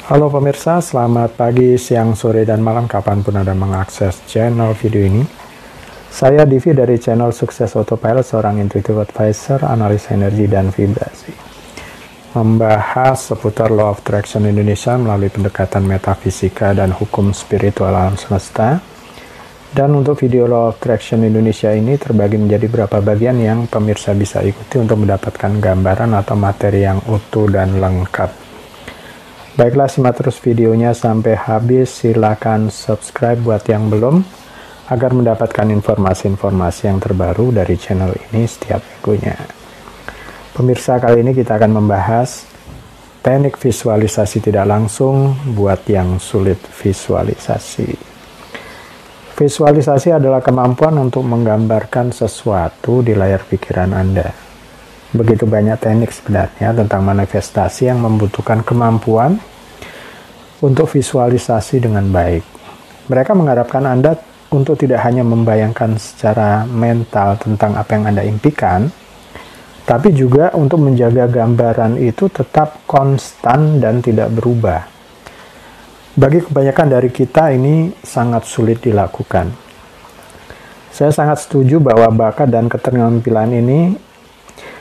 Halo pemirsa, selamat pagi, siang, sore, dan malam kapanpun Anda mengakses channel video ini. Saya Divi dari channel Sukses Autopilot, seorang intuitive advisor, analis energi dan vibrasi. Membahas seputar Law of Attraction Indonesia melalui pendekatan metafisika dan hukum spiritual alam semesta. Dan untuk video Law of Attraction Indonesia ini terbagi menjadi beberapa bagian yang pemirsa bisa ikuti untuk mendapatkan gambaran atau materi yang utuh dan lengkap. Baiklah, simak terus videonya sampai habis. Silakan subscribe buat yang belum, agar mendapatkan informasi-informasi yang terbaru dari channel ini setiap minggunya. Pemirsa, kali ini kita akan membahas teknik visualisasi tidak langsung buat yang sulit visualisasi. Visualisasi adalah kemampuan untuk menggambarkan sesuatu di layar pikiran Anda. Begitu banyak teknik sebenarnya tentang manifestasi yang membutuhkan kemampuan untuk visualisasi dengan baik. Mereka mengharapkan Anda untuk tidak hanya membayangkan secara mental tentang apa yang Anda impikan, tapi juga untuk menjaga gambaran itu tetap konstan dan tidak berubah. Bagi kebanyakan dari kita ini sangat sulit dilakukan. Saya sangat setuju bahwa bakat dan keterampilan ini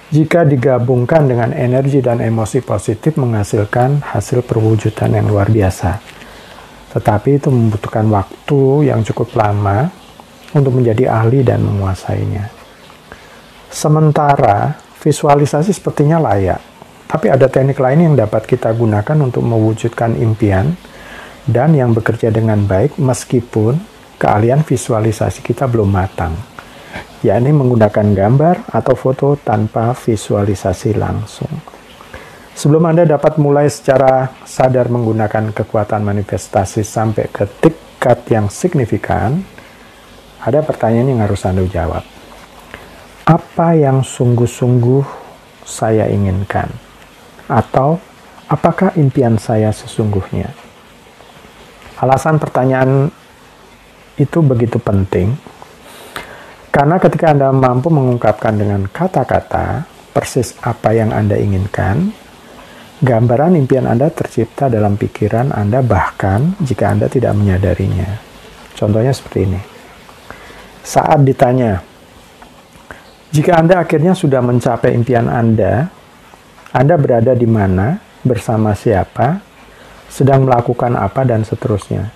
jika digabungkan dengan energi dan emosi positif menghasilkan hasil perwujudan yang luar biasa. Tetapi itu membutuhkan waktu yang cukup lama untuk menjadi ahli dan menguasainya. Sementara visualisasi sepertinya layak, tapi ada teknik lain yang dapat kita gunakan untuk mewujudkan impian dan yang bekerja dengan baik meskipun keahlian visualisasi kita belum matang, yakni menggunakan gambar atau foto tanpa visualisasi langsung. Sebelum Anda dapat mulai secara sadar menggunakan kekuatan manifestasi sampai ke tingkat yang signifikan, ada pertanyaan yang harus Anda jawab. Apa yang sungguh-sungguh saya inginkan? Atau apakah impian saya sesungguhnya? Alasan pertanyaan itu begitu penting, karena ketika Anda mampu mengungkapkan dengan kata-kata persis apa yang Anda inginkan, gambaran impian Anda tercipta dalam pikiran Anda bahkan jika Anda tidak menyadarinya. Contohnya seperti ini. Saat ditanya, jika Anda akhirnya sudah mencapai impian Anda berada di mana, bersama siapa, sedang melakukan apa, dan seterusnya.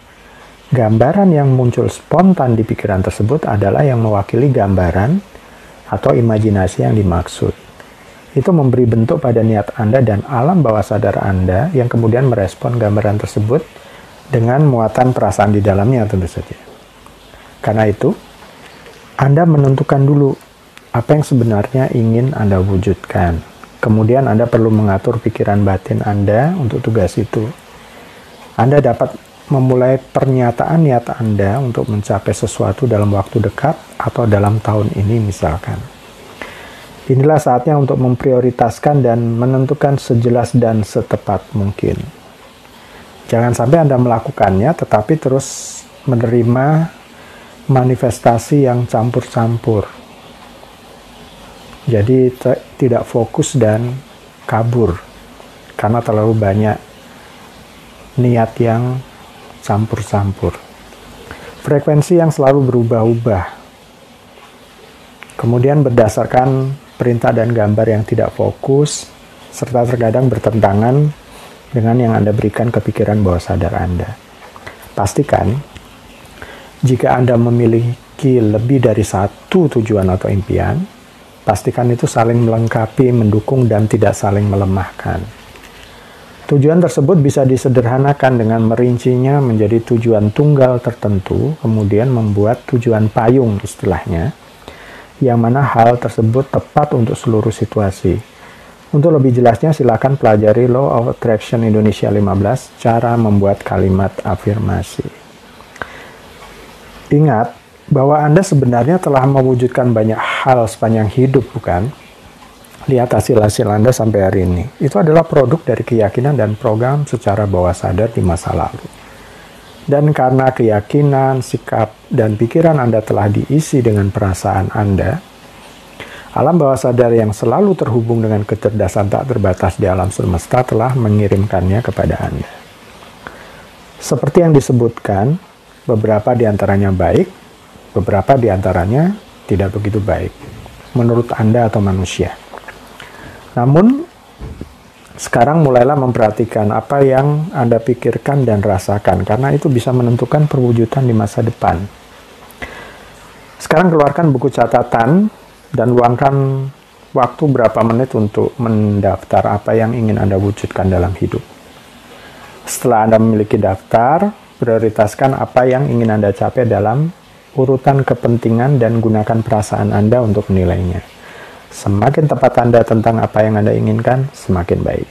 Gambaran yang muncul spontan di pikiran tersebut adalah yang mewakili gambaran atau imajinasi yang dimaksud. Itu memberi bentuk pada niat Anda dan alam bawah sadar Anda yang kemudian merespon gambaran tersebut dengan muatan perasaan di dalamnya tentu saja. Karena itu, Anda menentukan dulu apa yang sebenarnya ingin Anda wujudkan. Kemudian Anda perlu mengatur pikiran batin Anda untuk tugas itu. Anda dapat memulai pernyataan niat Anda untuk mencapai sesuatu dalam waktu dekat atau dalam tahun ini misalkan. Inilah saatnya untuk memprioritaskan dan menentukan sejelas dan setepat mungkin. Jangan sampai Anda melakukannya tetapi terus menerima manifestasi yang campur-campur. Jadi tidak fokus dan kabur karena terlalu banyak niat yang campur-campur. Frekuensi yang selalu berubah-ubah. Kemudian berdasarkan perintah dan gambar yang tidak fokus, serta terkadang bertentangan dengan yang Anda berikan ke pikiran bawah sadar Anda. Pastikan, jika Anda memiliki lebih dari satu tujuan atau impian, pastikan itu saling melengkapi, mendukung, dan tidak saling melemahkan. Tujuan tersebut bisa disederhanakan dengan merincinya menjadi tujuan tunggal tertentu, kemudian membuat tujuan payung istilahnya, yang mana hal tersebut tepat untuk seluruh situasi. Untuk lebih jelasnya silakan pelajari Law of Attraction Indonesia 15, cara membuat kalimat afirmasi. Ingat bahwa Anda sebenarnya telah mewujudkan banyak hal sepanjang hidup, bukan? Lihat hasil-hasil Anda sampai hari ini. Itu adalah produk dari keyakinan dan program secara bawah sadar di masa lalu. Dan karena keyakinan, sikap, dan pikiran Anda telah diisi dengan perasaan Anda, alam bawah sadar yang selalu terhubung dengan kecerdasan tak terbatas di alam semesta telah mengirimkannya kepada Anda. Seperti yang disebutkan, beberapa di antaranya baik, beberapa di antaranya tidak begitu baik, menurut Anda atau manusia. Namun, sekarang mulailah memperhatikan apa yang Anda pikirkan dan rasakan, karena itu bisa menentukan perwujudan di masa depan. Sekarang keluarkan buku catatan dan luangkan waktu berapa menit untuk mendaftar apa yang ingin Anda wujudkan dalam hidup. Setelah Anda memiliki daftar, prioritaskan apa yang ingin Anda capai dalam urutan kepentingan dan gunakan perasaan Anda untuk menilainya. Semakin tepat Anda tentang apa yang Anda inginkan, semakin baik.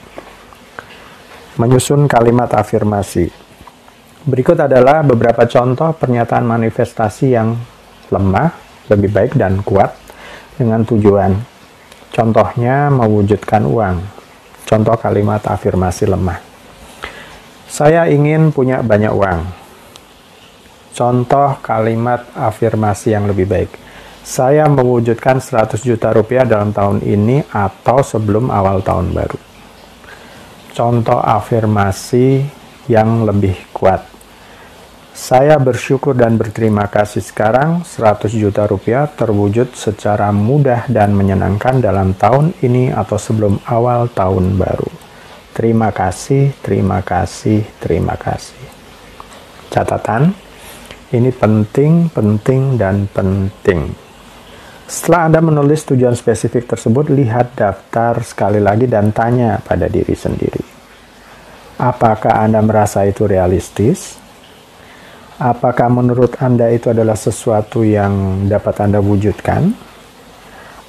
Menyusun kalimat afirmasi. Berikut adalah beberapa contoh pernyataan manifestasi yang lemah, lebih baik, dan kuat dengan tujuan. Contohnya mewujudkan uang. Contoh kalimat afirmasi lemah. Saya ingin punya banyak uang. Contoh kalimat afirmasi yang lebih baik. Saya mewujudkan 100 juta rupiah dalam tahun ini atau sebelum awal tahun baru. Contoh afirmasi yang lebih kuat. Saya bersyukur dan berterima kasih sekarang 100 juta rupiah terwujud secara mudah dan menyenangkan dalam tahun ini atau sebelum awal tahun baru. Terima kasih, terima kasih, terima kasih. Catatan, ini penting, penting, dan penting. Setelah Anda menulis tujuan spesifik tersebut, lihat daftar sekali lagi dan tanya pada diri sendiri. Apakah Anda merasa itu realistis? Apakah menurut Anda itu adalah sesuatu yang dapat Anda wujudkan?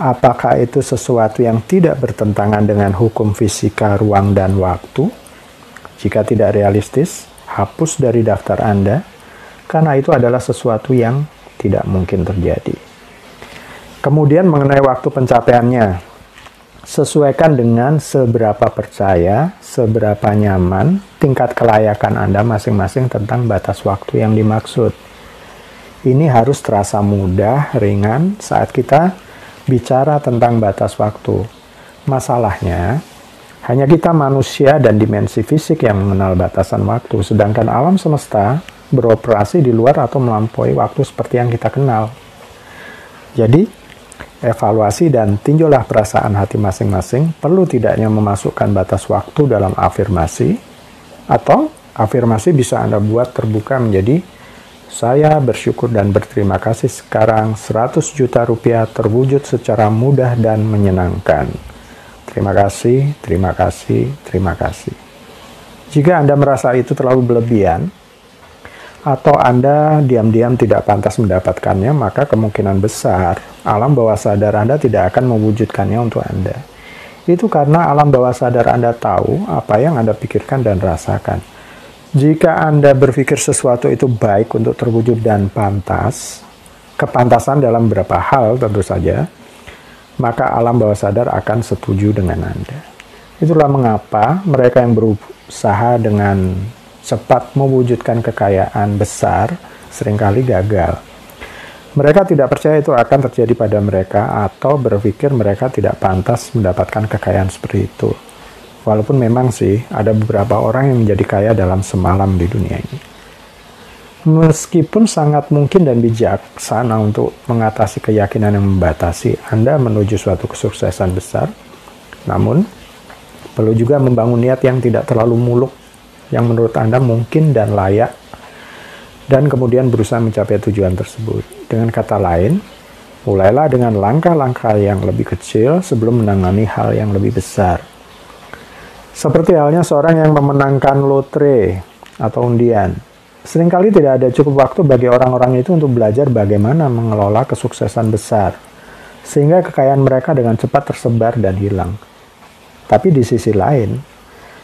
Apakah itu sesuatu yang tidak bertentangan dengan hukum fisika, ruang, dan waktu? Jika tidak realistis, hapus dari daftar Anda, karena itu adalah sesuatu yang tidak mungkin terjadi. Kemudian mengenai waktu pencapaiannya, sesuaikan dengan seberapa percaya, seberapa nyaman, tingkat kelayakan Anda masing-masing tentang batas waktu yang dimaksud. Ini harus terasa mudah, ringan saat kita bicara tentang batas waktu. Masalahnya, hanya kita manusia dan dimensi fisik yang mengenal batasan waktu, sedangkan alam semesta beroperasi di luar atau melampaui waktu seperti yang kita kenal. Jadi, evaluasi dan tinjaulah perasaan hati masing-masing perlu tidaknya memasukkan batas waktu dalam afirmasi, atau afirmasi bisa Anda buat terbuka menjadi saya bersyukur dan berterima kasih sekarang 100 juta rupiah terwujud secara mudah dan menyenangkan. Terima kasih, terima kasih, terima kasih. Jika Anda merasa itu terlalu berlebihan, atau Anda diam-diam tidak pantas mendapatkannya, maka kemungkinan besar alam bawah sadar Anda tidak akan mewujudkannya untuk Anda. Itu karena alam bawah sadar Anda tahu apa yang Anda pikirkan dan rasakan. Jika Anda berpikir sesuatu itu baik untuk terwujud dan pantas, kepantasan dalam beberapa hal tentu saja, maka alam bawah sadar akan setuju dengan Anda. Itulah mengapa mereka yang berusaha dengan cepat mewujudkan kekayaan besar seringkali gagal. Mereka tidak percaya itu akan terjadi pada mereka atau berpikir mereka tidak pantas mendapatkan kekayaan seperti itu. Walaupun memang sih ada beberapa orang yang menjadi kaya dalam semalam di dunia ini. Meskipun sangat mungkin dan bijaksana untuk mengatasi keyakinan yang membatasi Anda menuju suatu kesuksesan besar, namun perlu juga membangun niat yang tidak terlalu muluk yang menurut Anda mungkin dan layak, dan kemudian berusaha mencapai tujuan tersebut. Dengan kata lain, mulailah dengan langkah-langkah yang lebih kecil sebelum menangani hal yang lebih besar. Seperti halnya seorang yang memenangkan lotre atau undian. Seringkali tidak ada cukup waktu bagi orang-orang itu untuk belajar bagaimana mengelola kesuksesan besar, sehingga kekayaan mereka dengan cepat tersebar dan hilang. Tapi di sisi lain,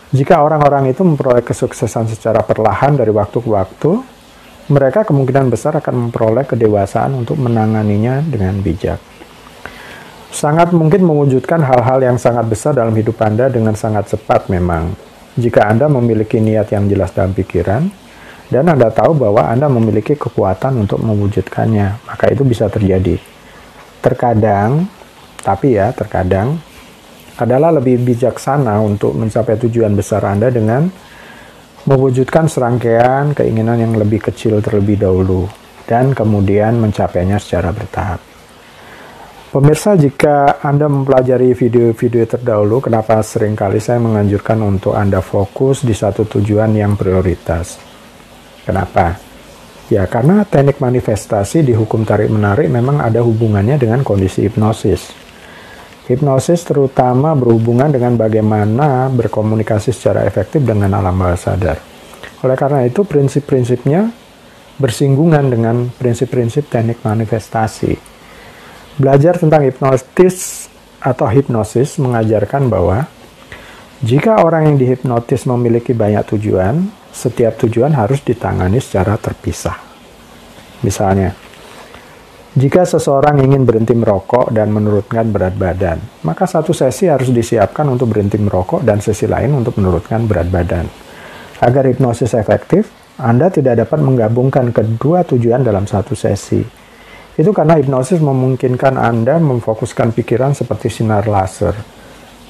jika orang-orang itu memperoleh kesuksesan secara perlahan dari waktu ke waktu, mereka kemungkinan besar akan memperoleh kedewasaan untuk menanganinya dengan bijak. Sangat mungkin mewujudkan hal-hal yang sangat besar dalam hidup Anda dengan sangat cepat memang. Jika Anda memiliki niat yang jelas dalam pikiran, dan Anda tahu bahwa Anda memiliki kekuatan untuk mewujudkannya, maka itu bisa terjadi. Terkadang adalah lebih bijaksana untuk mencapai tujuan besar Anda dengan mewujudkan serangkaian keinginan yang lebih kecil terlebih dahulu, dan kemudian mencapainya secara bertahap. Pemirsa, jika Anda mempelajari video-video terdahulu, kenapa seringkali saya menganjurkan untuk Anda fokus di satu tujuan yang prioritas? Kenapa? Ya, karena teknik manifestasi di hukum tarik-menarik memang ada hubungannya dengan kondisi hipnosis. Hipnosis terutama berhubungan dengan bagaimana berkomunikasi secara efektif dengan alam bawah sadar. Oleh karena itu, prinsip-prinsipnya bersinggungan dengan prinsip-prinsip teknik manifestasi. Belajar tentang hipnosis mengajarkan bahwa jika orang yang dihipnotis memiliki banyak tujuan, setiap tujuan harus ditangani secara terpisah. Misalnya, jika seseorang ingin berhenti merokok dan menurunkan berat badan, maka satu sesi harus disiapkan untuk berhenti merokok dan sesi lain untuk menurunkan berat badan. Agar hipnosis efektif, Anda tidak dapat menggabungkan kedua tujuan dalam satu sesi. Itu karena hipnosis memungkinkan Anda memfokuskan pikiran seperti sinar laser.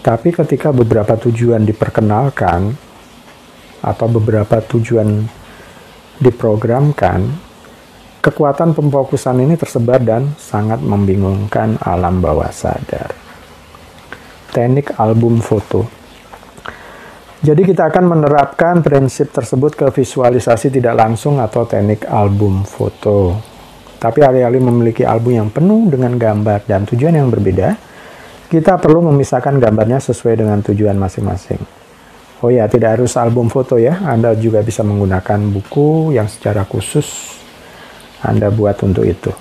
Tapi ketika beberapa tujuan diperkenalkan, atau beberapa tujuan diprogramkan, kekuatan pemfokusan ini tersebar dan sangat membingungkan alam bawah sadar. Teknik album foto. Jadi kita akan menerapkan prinsip tersebut ke visualisasi tidak langsung atau teknik album foto. Tapi alih-alih memiliki album yang penuh dengan gambar dan tujuan yang berbeda, kita perlu memisahkan gambarnya sesuai dengan tujuan masing-masing. Oh ya, tidak harus album foto ya, Anda juga bisa menggunakan buku yang secara khusus Anda buat untuk itu.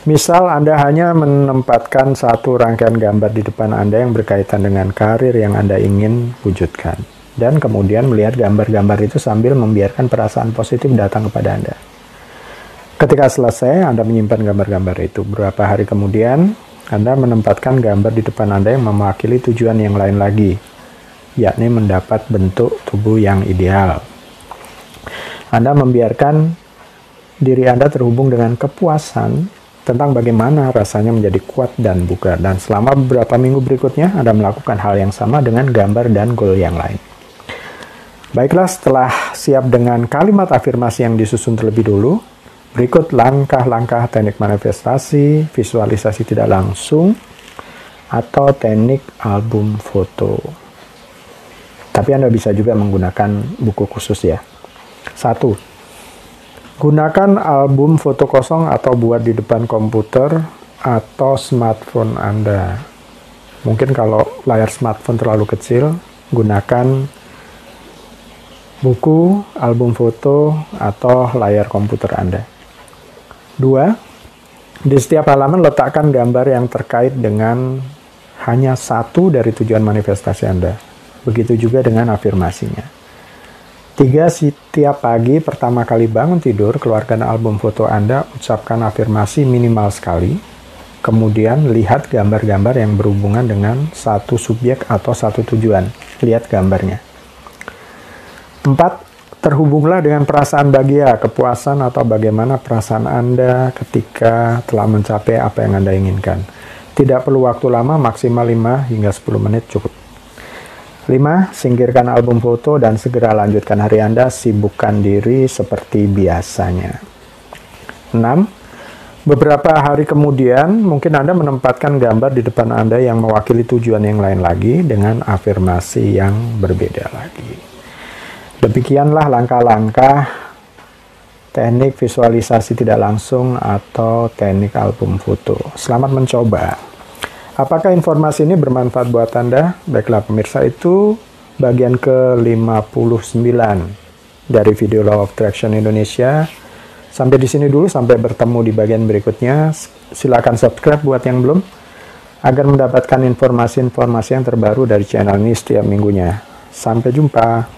Misal Anda hanya menempatkan satu rangkaian gambar di depan Anda yang berkaitan dengan karir yang Anda ingin wujudkan. Dan kemudian melihat gambar-gambar itu sambil membiarkan perasaan positif datang kepada Anda. Ketika selesai, Anda menyimpan gambar-gambar itu. Beberapa hari kemudian, Anda menempatkan gambar di depan Anda yang mewakili tujuan yang lain lagi, yakni mendapat bentuk tubuh yang ideal. Anda membiarkan diri Anda terhubung dengan kepuasan tentang bagaimana rasanya menjadi kuat dan bugar. Dan selama beberapa minggu berikutnya, Anda melakukan hal yang sama dengan gambar dan goal yang lain. Baiklah, setelah siap dengan kalimat afirmasi yang disusun terlebih dulu, berikut langkah-langkah teknik manifestasi, visualisasi tidak langsung, atau teknik album foto. Tapi Anda bisa juga menggunakan buku khusus ya. 1. Gunakan album foto kosong atau buat di depan komputer atau smartphone Anda. Mungkin kalau layar smartphone terlalu kecil, gunakan buku, album foto, atau layar komputer Anda. 2. Di setiap halaman letakkan gambar yang terkait dengan hanya satu dari tujuan manifestasi Anda. Begitu juga dengan afirmasinya. 3. Setiap pagi pertama kali bangun tidur, keluarkan album foto Anda, ucapkan afirmasi minimal sekali. Kemudian lihat gambar-gambar yang berhubungan dengan satu subjek atau satu tujuan. Lihat gambarnya. 4. Terhubunglah dengan perasaan bahagia, kepuasan, atau bagaimana perasaan Anda ketika telah mencapai apa yang Anda inginkan. Tidak perlu waktu lama, maksimal 5 hingga 10 menit cukup. 5. Singkirkan album foto dan segera lanjutkan hari Anda, sibukkan diri seperti biasanya. 6. Beberapa hari kemudian, mungkin Anda menempatkan gambar di depan Anda yang mewakili tujuan yang lain lagi dengan afirmasi yang berbeda lagi. Demikianlah langkah-langkah teknik visualisasi tidak langsung atau teknik album foto. Selamat mencoba. Apakah informasi ini bermanfaat buat Anda? Baiklah pemirsa, itu bagian ke-59 dari video Law of Attraction Indonesia. Sampai di sini dulu, sampai bertemu di bagian berikutnya. Silakan subscribe buat yang belum, agar mendapatkan informasi-informasi yang terbaru dari channel ini setiap minggunya. Sampai jumpa.